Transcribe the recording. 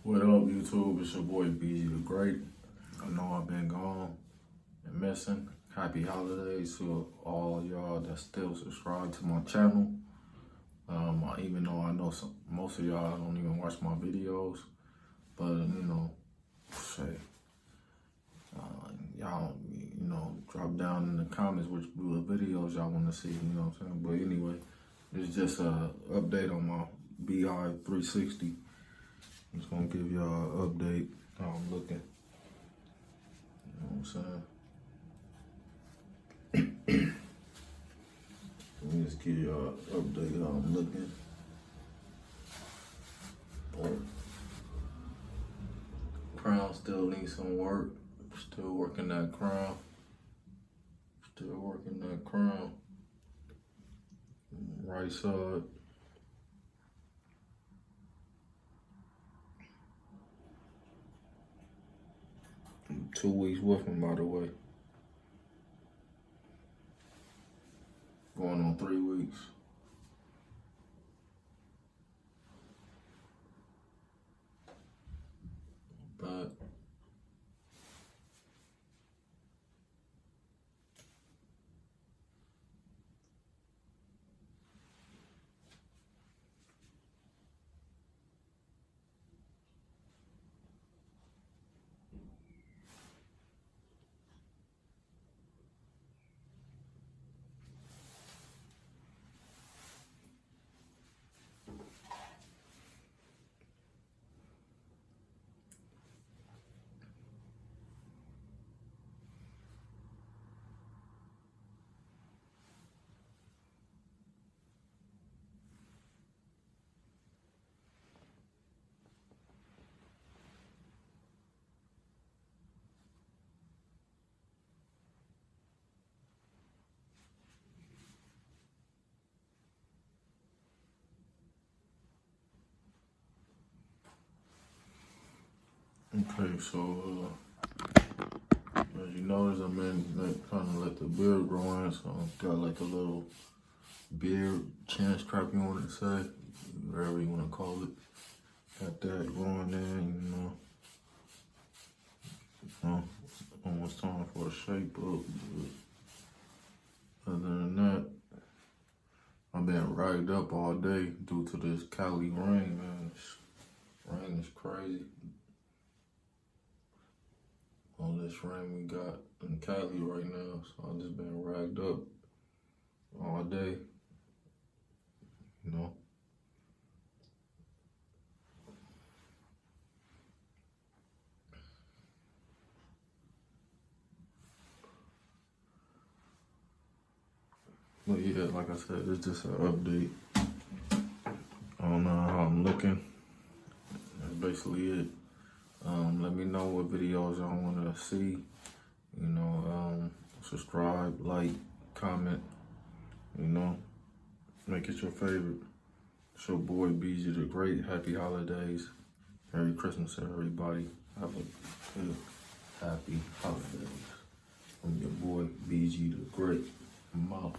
What up, YouTube? It's your boy BG the Great. I know I've been gone and missing. Happy holidays to all y'all that still subscribe to my channel. Even though I know most of y'all don't even watch my videos, but y'all, drop down in the comments which videos y'all want to see. You know what I'm saying? But anyway, it's just a update on my Hive 360. I'm just gonna give y'all an update how I'm looking. You know what I'm saying? Let me just give y'all an update how I'm looking. Crown still needs some work. Still working that crown. Still working that crown. Right side. I'm 2 weeks with him, by the way. Going on 3 weeks. But okay, so as you notice, I'm trying to let the beard grow in, so I've got like a little beard chin strap, you want to say, whatever you want to call it. Got that going in, almost time for a shape up. But other than that, I've been ragged up all day due to this Cali rain, man. Rain is crazy. All this rain we got in Cali right now, so I've just been ragged up all day, you know. But yeah, like I said, it's just an update. I don't know how I'm looking. That's basically it. Let me know what videos y'all want to see. Subscribe, like, comment, make it your favorite. It's your boy BG the Great. Happy holidays. Merry Christmas, everybody. Have a good, happy holidays. I'm your boy BG the Great. I'm out.